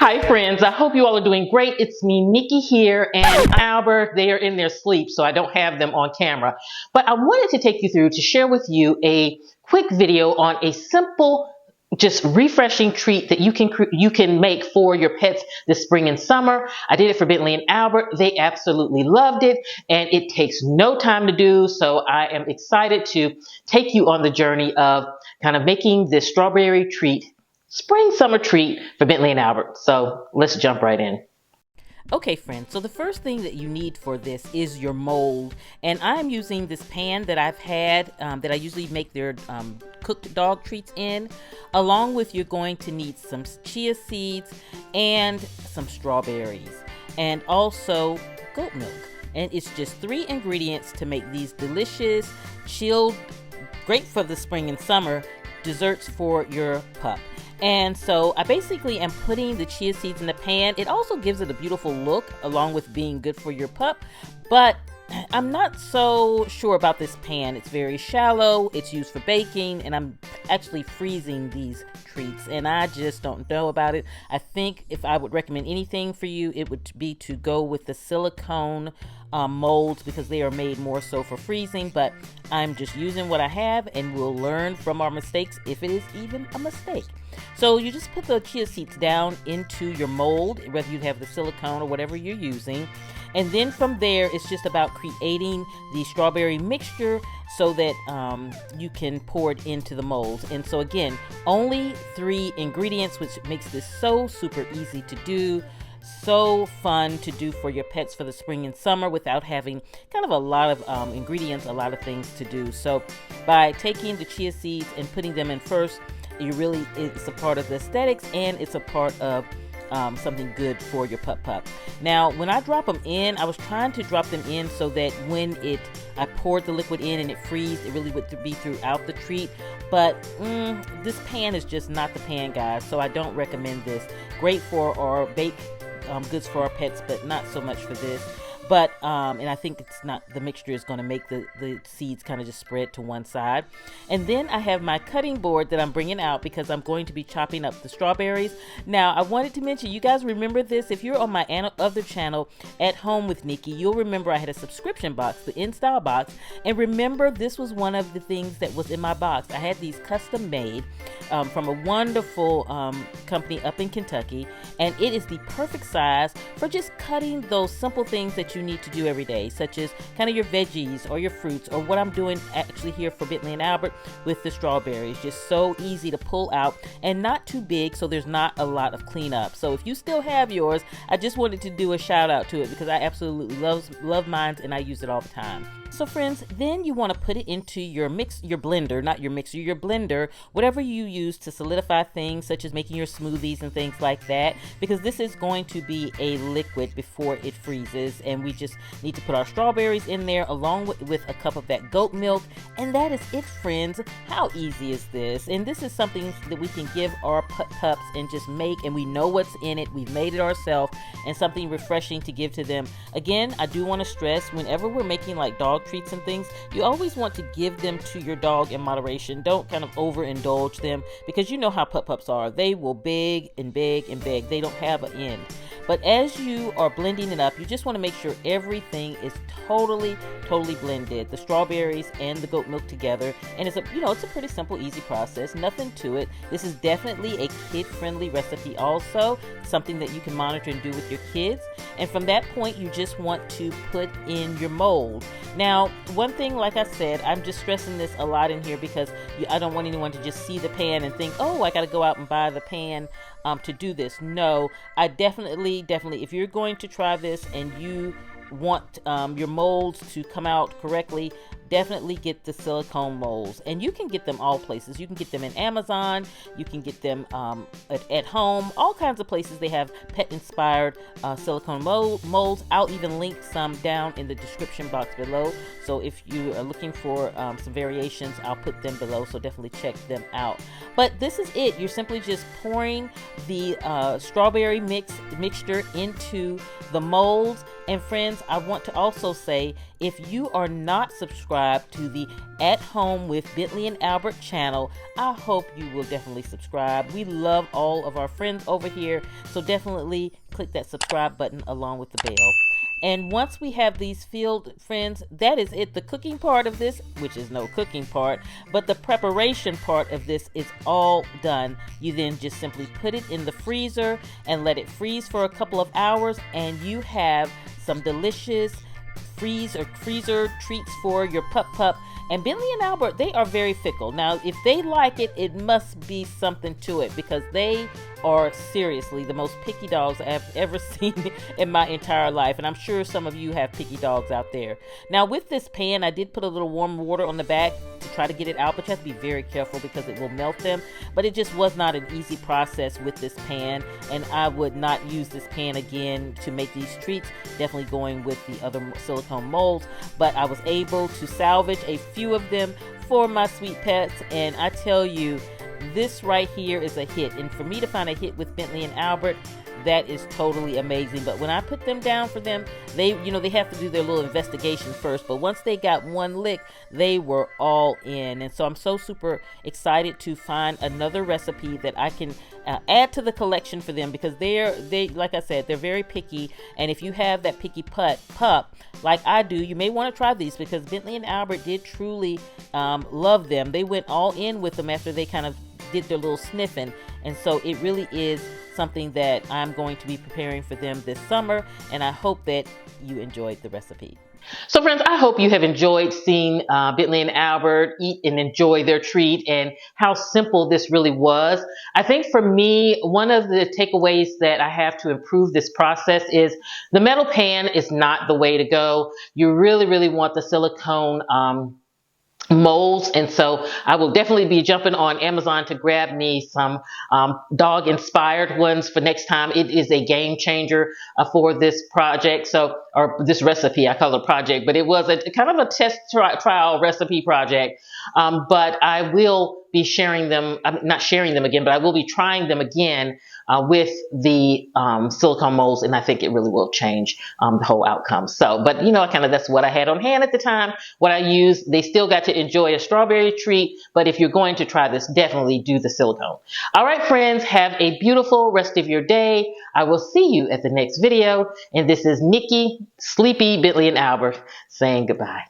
Hi friends, I hope you all are doing great. It's me, Nikki here, and Albert. They are in their sleep, so I don't have them on camera. But I wanted to take you through to share with you a quick video on a simple, just refreshing treat that you can make for your pets this spring and summer. I did it for Bentley and Albert. They absolutely loved it, and it takes no time to do. So I am excited to take you on the journey of kind of making this strawberry treat spring summer treat for Bentley and Albert. So let's jump right in. Okay, friends, so the first thing that you need for this is your mold. And I'm using this pan that I've had, that I usually make their cooked dog treats in. Along with, you're going to need some chia seeds and some strawberries. And also goat milk. And it's just 3 ingredients to make these delicious, chilled, great for the spring and summer, desserts for your pup. And so I basically am putting the chia seeds in the pan. It also gives it a beautiful look along with being good for your pup. But I'm not so sure about this pan. It's very shallow. It's used for baking, and I'm actually freezing these treats, and I just don't know about it. I think if I would recommend anything for you, it would be to go with the silicone molds, because they are made more so for freezing. But I'm just using what I have, and we'll learn from our mistakes if it is even a mistake. So you just put the chia seeds down into your mold, whether you have the silicone or whatever you're using. And then from there, it's just about creating the strawberry mixture so that you can pour it into the molds. And so again, only 3 ingredients, which makes this so super easy to do. So fun to do for your pets for the spring and summer without having kind of a lot of ingredients, a lot of things to do. So by taking the chia seeds and putting them in first, it's a part of the aesthetics, and it's a part of something good for your pup. Now, when I drop them in, I was trying to drop them in so that when I poured the liquid in and it freezed, it really would be throughout the treat. But this pan is just not the pan, guys, so I don't recommend this. Great for our baked goods for our pets, but not so much for this. But and I think the mixture is going to make the seeds kind of just spread to one side. And then I have my cutting board that I'm bringing out because I'm going to be chopping up the strawberries. Now, I wanted to mention, you guys remember this? If you're on my other channel, At Home with Nikki, you'll remember I had a subscription box, the InStyle box. And remember, this was one of the things that was in my box. I had these custom made from a wonderful company up in Kentucky. And it is the perfect size for just cutting those simple things that you need to do every day, such as kind of your veggies or your fruits, or what I'm doing actually here for Bentley and Albert with the strawberries. Just so easy to pull out and not too big, so there's not a lot of cleanup. So if you still have yours, I just wanted to do a shout out to it because I absolutely love mine, and I use it all the time. So friends, then you want to put it into your blender, not your mixer, your blender, whatever you use to solidify things, such as making your smoothies and things like that, because this is going to be a liquid before it freezes. And we just need to put our strawberries in there along with a cup of that goat milk. And that is it, friends. How easy is this? And this is something that we can give our pups and just make, and we know what's in it. We've made it ourselves, and something refreshing to give to them. Again, I do want to stress, whenever we're making like dog treats and things, you always want to give them to your dog in moderation. Don't kind of overindulge them, because you know how pups are. They will beg and beg and beg. They don't have an end. But as you are blending it up, you just want to make sure everything is totally blended. The strawberries and the goat milk together. And it's a pretty simple, easy process. Nothing to it. This is definitely a kid-friendly recipe also. Something that you can monitor and do with your kids. And from that point, you just want to put in your mold. Now, one thing, like I said, I'm just stressing this a lot in here because I don't want anyone to just see the pan and think, oh, I got to go out and buy the pan to do this. No, I definitely, if you're going to try this and you want your molds to come out correctly, definitely get the silicone molds. And you can get them all places. You can get them in Amazon. You can get them at home. All kinds of places they have pet-inspired silicone molds. I'll even link some down in the description box below. So if you are looking for some variations, I'll put them below. So definitely check them out. But this is it. You're simply just pouring the strawberry mixture into the molds. And friends, I want to also say, if you are not subscribed to the At Home with Bentley and Albert channel, I hope you will definitely subscribe. We love all of our friends over here, so definitely click that subscribe button along with the bell. And once we have these filled, friends, that is it. The cooking part of this, which is no cooking part, but the preparation part of this is all done. You then just simply put it in the freezer and let it freeze for a couple of hours, and you have some delicious freezer treats for your pup. And Bentley and Albert, they are very fickle. Now, if they like it, it must be something to it, because they are seriously the most picky dogs I've ever seen in my entire life. And I'm sure some of you have picky dogs out there. Now, with this pan, I did put a little warm water on the back to try to get it out, but you have to be very careful because it will melt them. But it just was not an easy process with this pan, and I would not use this pan again to make these treats, definitely going with the other silicone molds. But I was able to salvage a few of them for my sweet pets, and I tell you, this right here is a hit. And for me to find a hit with Bentley and Albert, that is totally amazing. But when I put them down for them, they have to do their little investigation first. But once they got one lick, they were all in. And so I'm so super excited to find another recipe that I can add to the collection for them, because they like I said, they're very picky. And if you have that picky pup like I do, you may want to try these, because Bentley and Albert did truly love them. They went all in with them after they kind of did their little sniffing. And so it really is something that I'm going to be preparing for them this summer, and I hope that you enjoyed the recipe. So friends, I hope you have enjoyed seeing Bentley and Albert eat and enjoy their treat, and how simple this really was. I think for me, one of the takeaways that I have to improve this process is the metal pan is not the way to go. You really, really want the silicone molds. And so I will definitely be jumping on Amazon to grab me some dog inspired ones for next time. It is a game changer for this project, or this recipe. I call it a project, but it was a kind of a test trial recipe project. But I will be sharing them, I'm not sharing them again, but I will be trying them again with the silicone molds, and I think it really will change the whole outcome. So, but that's what I had on hand at the time, what I used. They still got to enjoy a strawberry treat, but if you're going to try this, definitely do the silicone. All right, friends, have a beautiful rest of your day. I will see you at the next video, and this is Nikki, Sleepy, Bentley, and Albert saying goodbye.